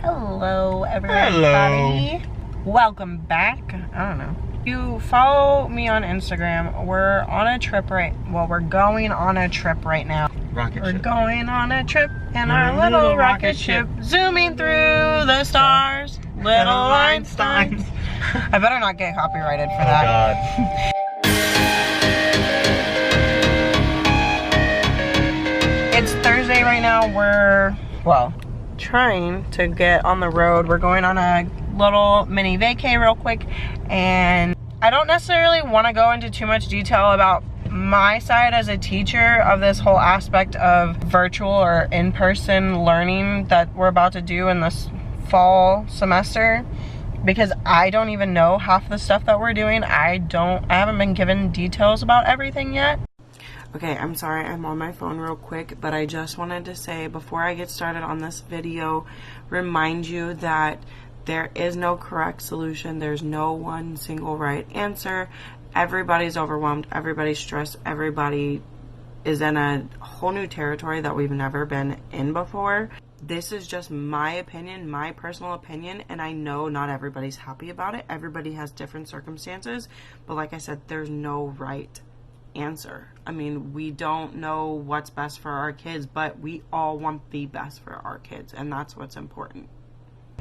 Hello, everybody. Hello. Welcome back. I don't know. You follow me on Instagram. We're on a trip we're going on a trip right now. We're going on a trip in our little rocket ship, zooming through the stars, little Einsteins. I better not get copyrighted for that. God. It's Thursday right now. We're, well, trying to get on the road. We're going on a little mini vacay real quick, and I don't necessarily want to go into too much detail about my side as a teacher of this whole aspect of virtual or in-person learning that we're about to do in this fall semester, because I don't even know half the stuff that we're doing. I haven't been given details about everything yet. Okay, I'm sorry, I'm on my phone real quick, but I just wanted to say before I get started on this video, remind you that there is no correct solution. There's no one single right answer. Everybody's overwhelmed, everybody's stressed, everybody is in a whole new territory that we've never been in before. This is just my opinion, my personal opinion, and I know not everybody's happy about it. Everybody has different circumstances, but like I said, there's no right answer. I mean, we don't know what's best for our kids, but we all want the best for our kids, and that's what's important.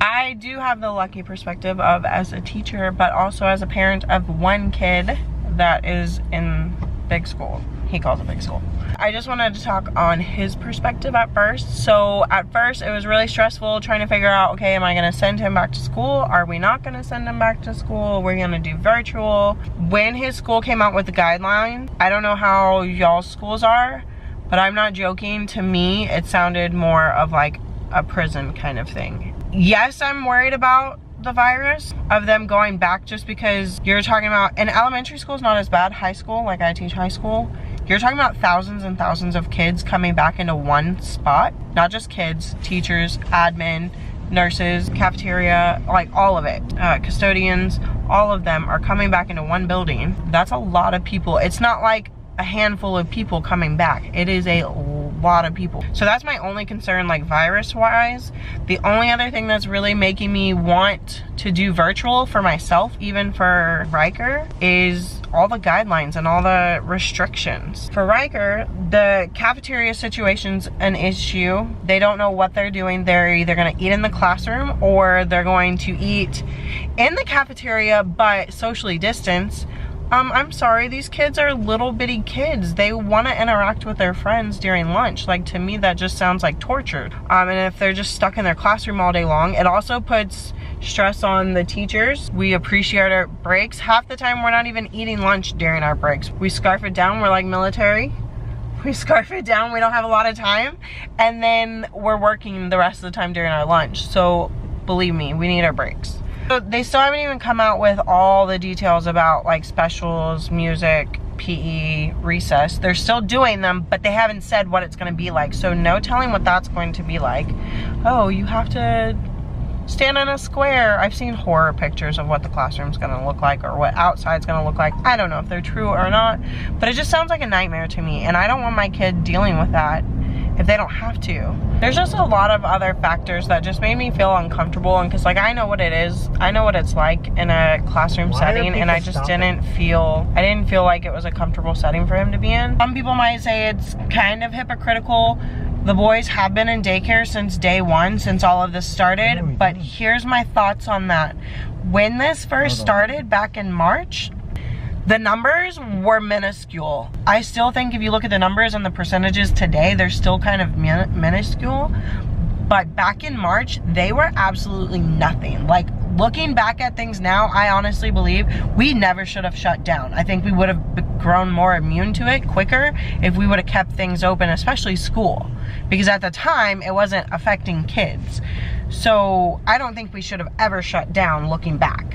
I do have the lucky perspective of as a teacher, but also as a parent of one kid that is in big school. He calls it big school. I just wanted to talk on his perspective at first. So at first it was really stressful trying to figure out, okay, am I gonna send him back to school? Are we not gonna send him back to school? We're gonna do virtual. When his school came out with the guidelines, I don't know how y'all's schools are, but I'm not joking. To me, it sounded more of like a prison kind of thing. Yes, I'm worried about the virus of them going back, just because you're talking about, and elementary school is not as bad, high school, like I teach high school, you're talking about thousands and thousands of kids coming back into one spot. Not just kids, teachers, admin, nurses, cafeteria, like all of it, custodians, all of them are coming back into one building. That's a lot of people. It's not like a handful of people coming back. It is a lot of people. So that's my only concern, like virus wise. The only other thing that's really making me want to do virtual for myself, even for Riker, is all the guidelines and all the restrictions. For Riker, the cafeteria situation's an issue. They don't know what they're doing. They're either gonna eat in the classroom or they're going to eat in the cafeteria but socially distanced. I'm sorry, these kids are little bitty kids. They want to interact with their friends during lunch. Like, to me, that just sounds like torture. And if they're just stuck in their classroom all day long, it also puts stress on the teachers. We appreciate our breaks. Half the time, we're not even eating lunch during our breaks. We scarf it down. We're like military. We scarf it down. We don't have a lot of time. And then we're working the rest of the time during our lunch. So, believe me, we need our breaks. So they still haven't even come out with all the details about like specials, music, PE, recess. They're still doing them, but they haven't said what it's gonna be like. So no telling what that's going to be like. Oh, you have to stand in a square. I've seen horror pictures of what the classroom's gonna look like or what outside's gonna look like. I don't know if they're true or not, but it just sounds like a nightmare to me, and I don't want my kid dealing with that if they don't have to. There's just a lot of other factors that just made me feel uncomfortable, and because like I know what it is, I know what it's like in a classroom setting, and I just didn't feel like it was a comfortable setting for him to be in. Some people might say it's kind of hypocritical. The boys have been in daycare since day one, since all of this started, but here's my thoughts on that. When this first started back in March, the numbers were minuscule. I still think if you look at the numbers and the percentages today, they're still kind of minuscule. But back in March, they were absolutely nothing. Like, looking back at things now, I honestly believe we never should have shut down. I think we would have grown more immune to it quicker if we would have kept things open, especially school. Because at the time, it wasn't affecting kids. So I don't think we should have ever shut down looking back.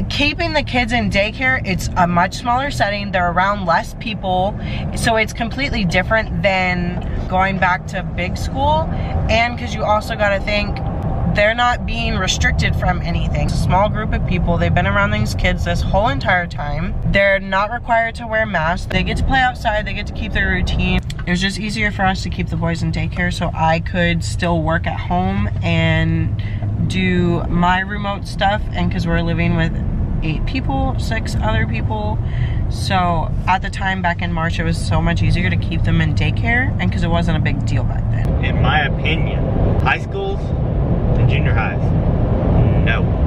Keeping the kids in daycare, it's a much smaller setting. They're around less people. So it's completely different than going back to big school. And because you also got to think, they're not being restricted from anything. It's a small group of people. They've been around these kids this whole entire time. They're not required to wear masks. They get to play outside. They get to keep their routine. It was just easier for us to keep the boys in daycare so I could still work at home and do my remote stuff, and because we're living with 8 people, 6 other people. So at the time back in March, it was so much easier to keep them in daycare, and because it wasn't a big deal back then. In my opinion, high schools and junior highs, no.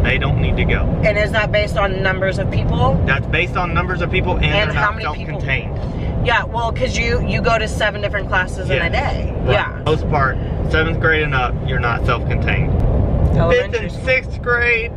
They don't need to go. And is that based on numbers of people? That's based on numbers of people, and they're how not many self-contained. Yeah, well, because you go to 7 different classes in a day. Right. Yeah. For the most part, 7th grade and up, you're not self-contained. 5th and 6th grade,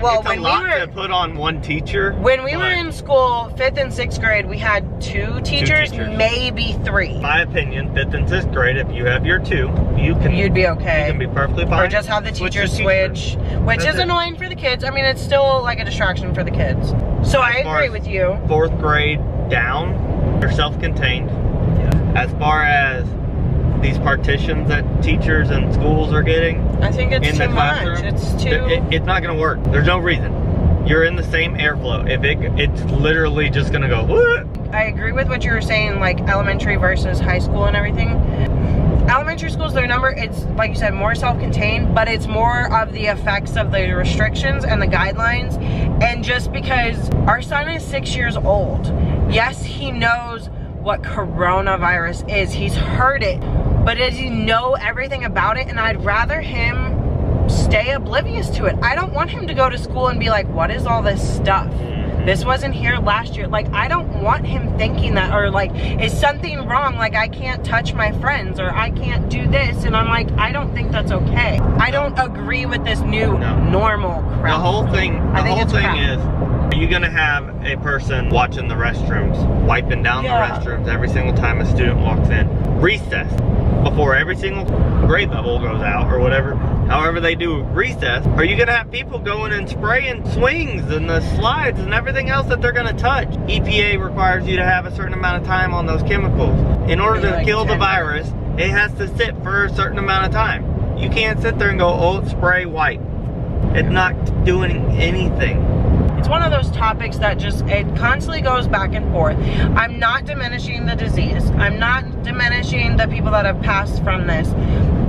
well, it's a lot to put on one teacher. When we were in school, 5th and 6th grade, we had 2 teachers, maybe 3. My opinion, 5th and 6th grade, if you have your 2, you'd be okay. You can be perfectly fine. Or just have the teachers switch, which is annoying for the kids. I mean, it's still like a distraction for the kids. So I agree with you. 4th grade down, you're self-contained. Yeah. As far as these partitions that teachers and schools are getting, I think it's in too the classroom, much. It's too. It's not going to work. There's no reason. You're in the same airflow. It's literally just going to go. Whoop. I agree with what you were saying, like elementary versus high school and everything. Elementary schools, their number, it's like you said, more self-contained, but it's more of the effects of the restrictions and the guidelines. And just because our son is 6 years old, yes, he knows what coronavirus is. He's heard it, but does he know everything about it? And I'd rather him stay oblivious to it. I don't want him to go to school and be like, what is all this stuff? This wasn't here last year. Like, I don't want him thinking that, or like, is something wrong? Like, I can't touch my friends, or I can't do this. And I'm like, I don't think that's okay. I don't agree with this new normal crap. The whole thing is, are you gonna have a person watching the restrooms, wiping down the restrooms every single time a student walks in? Recess, before every single grade level goes out, or whatever, however they do recess, are you gonna have people going and spraying swings and the slides and everything else that they're gonna touch? EPA requires you to have a certain amount of time on those chemicals. In order to kill the virus, it has to sit for a certain amount of time. You can't sit there and go, oh, spray white. It's not doing anything. It's one of those topics that just, it constantly goes back and forth. I'm not diminishing the disease. I'm not diminishing the people that have passed from this.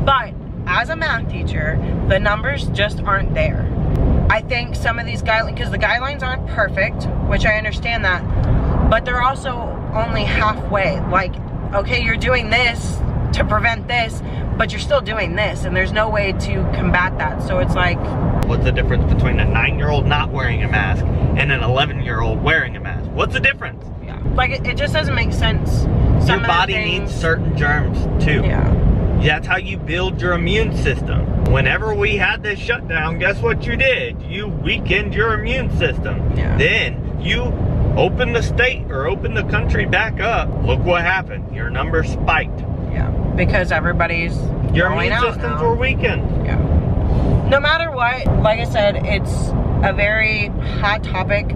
But as a math teacher, the numbers just aren't there. I think some of these guidelines, because the guidelines aren't perfect, which I understand that, but they're also only halfway. Like, okay, you're doing this to prevent this, but you're still doing this, and there's no way to combat that. So it's like, what's the difference between a 9-year-old not wearing a mask and an 11-year-old wearing a mask? What's the difference? Yeah. Like, it just doesn't make sense. Your body needs certain germs too. Yeah. That's how you build your immune system. Whenever we had this shutdown, guess what you did? You weakened your immune system. Yeah. Then you open the state or open the country back up. Look what happened. Your numbers spiked. Yeah. Because everybody's your immune systems were weakened. Yeah. No matter what, like I said, it's a very hot topic.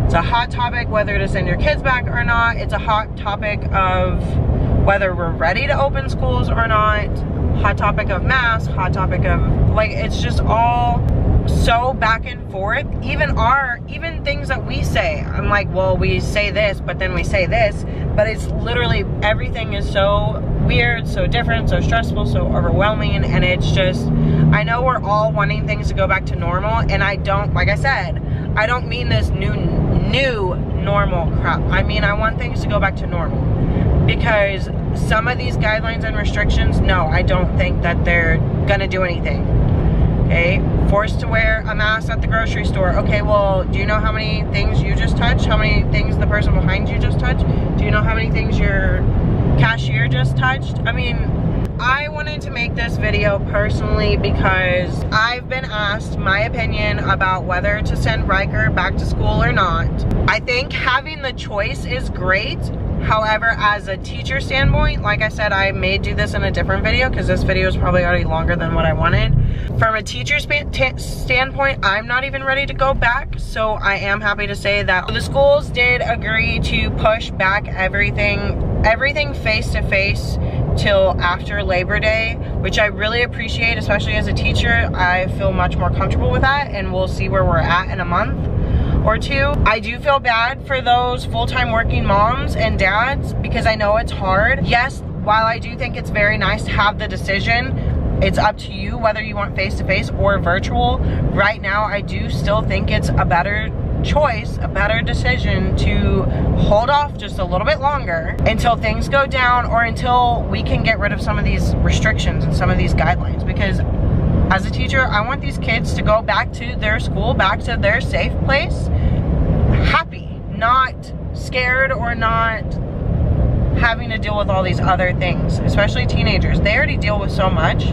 It's a hot topic whether to send your kids back or not. It's a hot topic of whether we're ready to open schools or not. Hot topic of masks, hot topic of, like, it's just all so back and forth. Even things that we say, I'm like, well, we say this, but then we say this, but it's literally, everything is so weird, so different, so stressful, so overwhelming, and it's just, I know we're all wanting things to go back to normal, and I don't, like I said, I don't mean this new normal crap. I mean, I want things to go back to normal, because some of these guidelines and restrictions, no, I don't think that they're gonna do anything. Okay, forced to wear a mask at the grocery store. Okay, well, do you know how many things you just touched? How many things the person behind you just touched? Do you know how many things your cashier just touched? I mean, I wanted to make this video personally because I've been asked my opinion about whether to send Riker back to school or not. I think having the choice is great. However, as a teacher standpoint, like I said, I may do this in a different video because this video is probably already longer than what I wanted. From a teacher standpoint, I'm not even ready to go back. So I am happy to say that the schools did agree to push back everything face-to-face till after Labor Day, which I really appreciate, especially as a teacher. I feel much more comfortable with that, and we'll see where we're at in a month. or two. I do feel bad for those full-time working moms and dads because I know it's hard. Yes, while I do think it's very nice to have the decision, it's up to you whether you want face-to-face or virtual. Right now, I do still think it's a better choice, a better decision to hold off just a little bit longer until things go down or until we can get rid of some of these restrictions and some of these guidelines. Because as a teacher, I want these kids to go back to their school, back to their safe place, happy, not scared or not having to deal with all these other things, especially teenagers. They already deal with so much.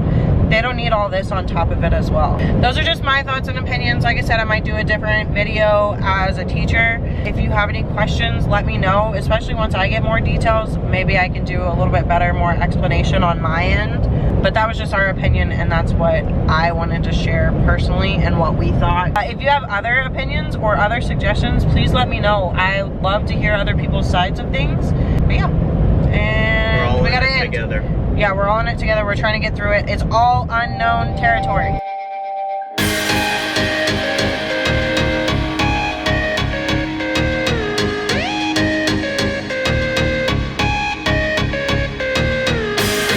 They don't need all this on top of it as well. Those are just my thoughts and opinions. Like I said, I might do a different video as a teacher. If you have any questions, let me know, especially once I get more details. Maybe I can do a little bit better, more explanation on my end. But that was just our opinion, and that's what I wanted to share personally and what we thought. If you have other opinions or other suggestions, please let me know. I love to hear other people's sides of things. But yeah, and we gotta end. Together. Yeah, we're all in it together. We're trying to get through it. It's all unknown territory.